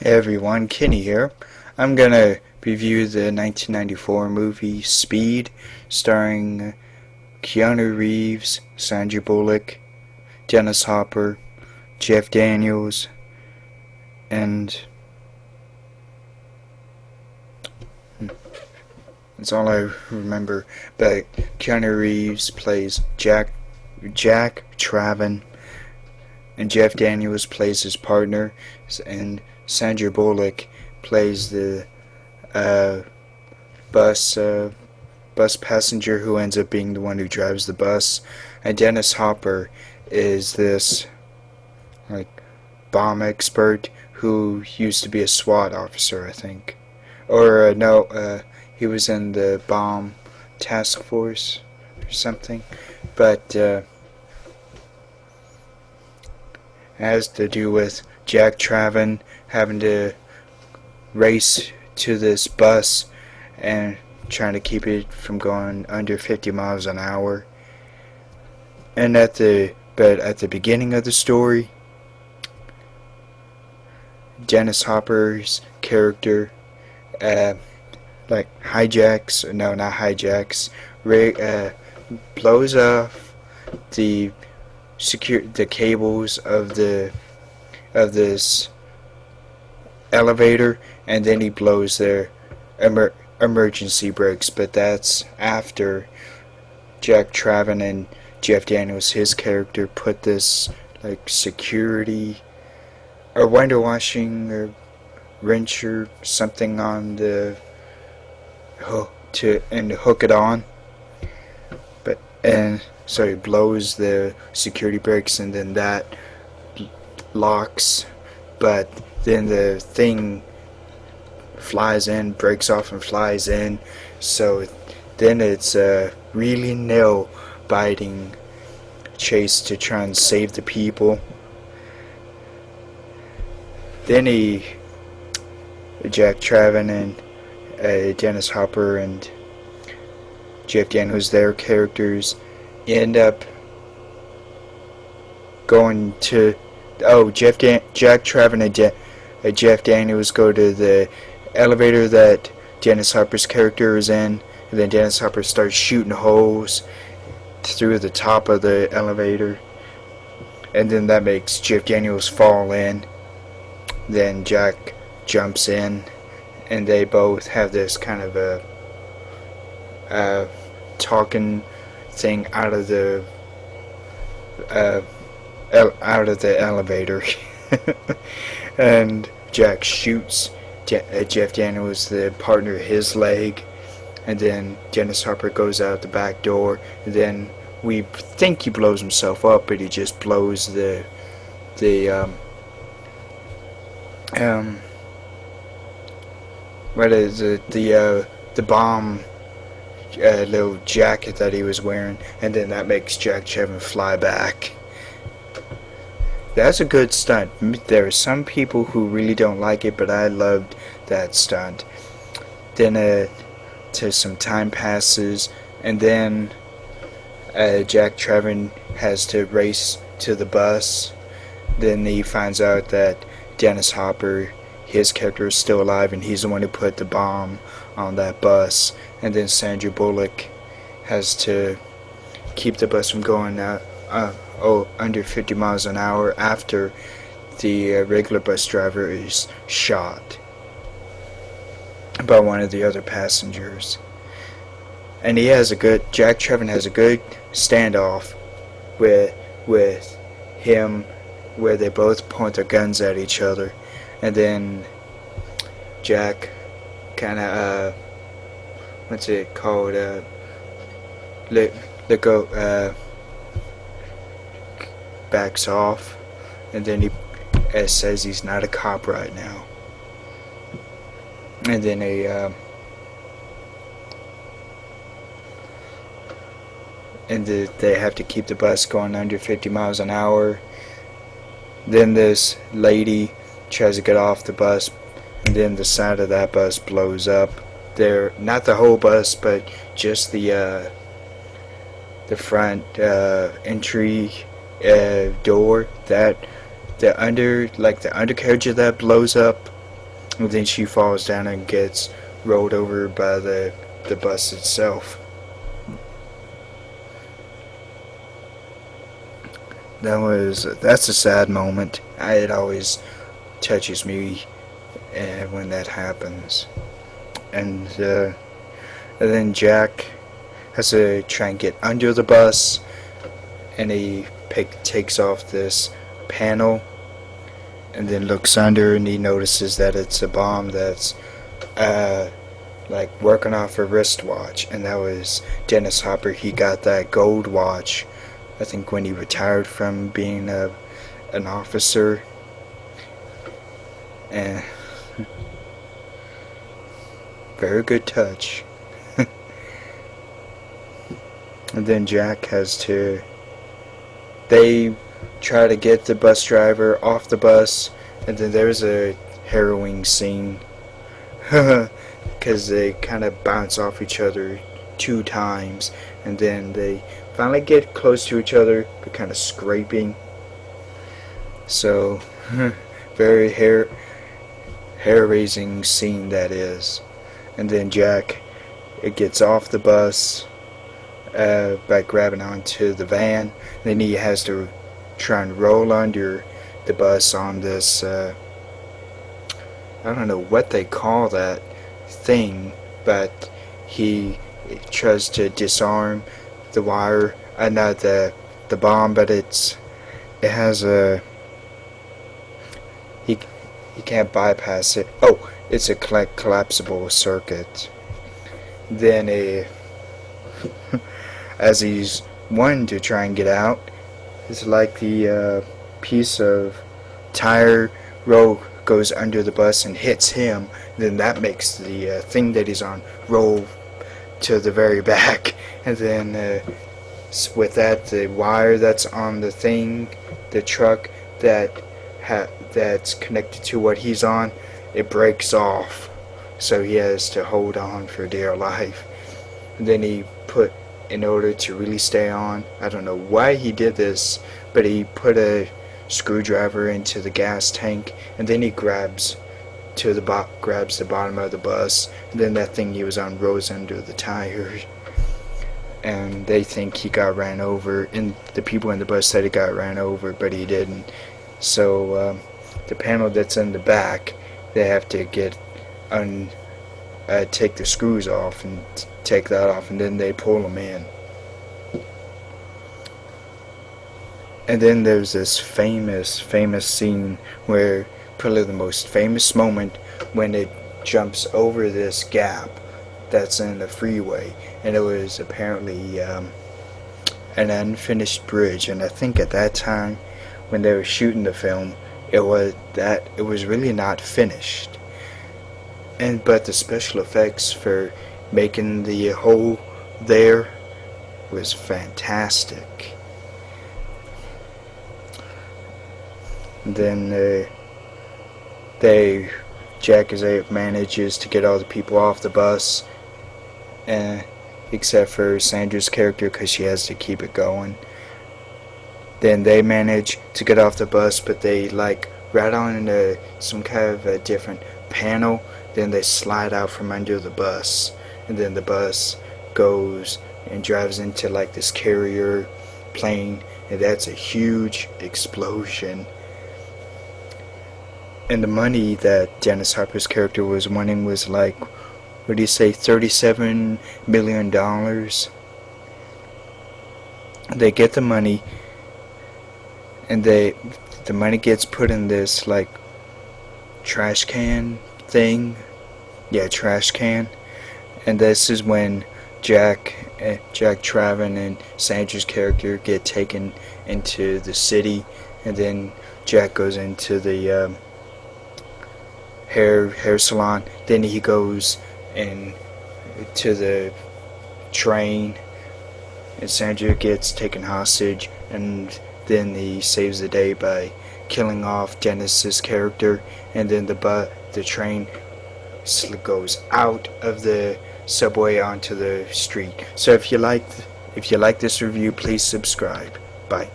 Hey everyone, Kenny here. I'm gonna review the 1994 movie Speed, starring Keanu Reeves, Sandra Bullock, Dennis Hopper, Jeff Daniels, and that's all I remember. But Keanu Reeves plays Jack Traven, and Jeff Daniels plays his partner, and Sandra Bullock plays the uh, bus bus passenger who ends up being the one who drives the bus, and Dennis Hopper is this like bomb expert who used to be a SWAT officer, I think, or no, he was in the bomb task force or something, but it has to do with Jack Traven having to race to this bus and trying to keep it from going under 50 miles an hour. And at the beginning of the story, Dennis Hopper's character blows off the cables of this elevator, and then he blows their emergency brakes. But that's after Jack Traven and Jeff Daniels, his character, put this like security or window washing or wrench or something on the hook to hook it on. And so he blows the security brakes, and then that locks, but then the thing flies in, breaks off and flies in, so then it's a really nail-biting chase to try and save the people. Then Jack Traven and Dennis Hopper and Jeff Daniels, their characters, end up going to Jack Traven and Jeff Daniels go to the elevator that Dennis Hopper's character is in, and then Dennis Hopper starts shooting holes through the top of the elevator, and then that makes Jeff Daniels fall in. Then Jack jumps in, and they both have this kind of a talking thing out of the elevator. And Jack shoots Jeff Daniels, the partner, his leg, and then Dennis Hopper goes out the back door, and then we think he blows himself up, but he just blows the what is it, the bomb little jacket that he was wearing, and then that makes Jack Traven fly back. That's a good stunt. There are some people who really don't like it, but I loved that stunt. Then some time passes, and then Jack Traven has to race to the bus. Then he finds out that Dennis Hopper, his character, is still alive, and he's the one who put the bomb on that bus. And then Sandra Bullock has to keep the bus from going under 50 miles an hour after the regular bus driver is shot by one of the other passengers. And Jack Traven has a good standoff with him, where they both point their guns at each other, and then Jack kind of what's it called, let go, backs off, and then he says he's not a cop right now, and then they have to keep the bus going under 50 miles an hour. Then this lady tries to get off the bus, and then the side of that bus blows up. Not the whole bus, but just the front entry door. That the undercarriage of that blows up, And then she falls down and gets rolled over by the bus itself. That's a sad moment. It always touches me when that happens. And then Jack has to try and get under the bus, and he takes off this panel, and then looks under, and he notices that it's a bomb that's like working off a wristwatch. And that was Dennis Hopper. He got that gold watch, I think, when he retired from being an officer. And very good touch. And then Jack has to... They try to get the bus driver off the bus, and then there's a harrowing scene. Because they kind of bounce off each other 2 times, and then they finally get close to each other, but kind of scraping. So, very hair-raising scene that is. And then Jack gets off the bus by grabbing onto the van. Then he has to try and roll under the bus on this, I don't know what they call that thing, but he tries to disarm the wire, not the bomb, but it has a... He can't bypass it. Oh, it's a collapsible circuit. Then as he's wanting to try and get out, it's like the piece of tire roll goes under the bus and hits him. Then that makes the thing that he's on roll to the very back. And then with that, the wire that's on the thing, the truck that's connected to what he's on, it breaks off. So he has to hold on for dear life. And then in order to really stay on, I don't know why he did this, but he put a screwdriver into the gas tank, and then he grabs the bottom of the bus, and then that thing he was on rolls under the tires, and they think he got ran over, and the people in the bus said he got ran over, but he didn't. So the panel that's in the back, they have to take the screws off and take that off, and then they pull them in. And then there's this famous scene where, probably the most famous moment, when it jumps over this gap that's in the freeway, and it was apparently an unfinished bridge. And I think at that time, when they were shooting the film, it was really not finished. But the special effects for making the hole there was fantastic. And then Jack manages to get all the people off the bus, except for Sandra's character, because she has to keep it going. Then they manage to get off the bus, but they right on into some kind of a different panel. Then they slide out from under the bus, and then the bus goes and drives into this carrier plane, and that's a huge explosion. And the money that Dennis Hopper's character was winning was what do you say, $37 million. They get the money, and the money gets put in this trash can thing. Yeah, trash can. And this is when Jack Traven and Sandra's character get taken into the city, and then Jack goes into the hair salon. Then he goes to the train, and Sandra gets taken hostage, and then he saves the day by killing off Dennis's character. And then the train goes out of the subway onto the street. So if you like this review, please subscribe. Bye.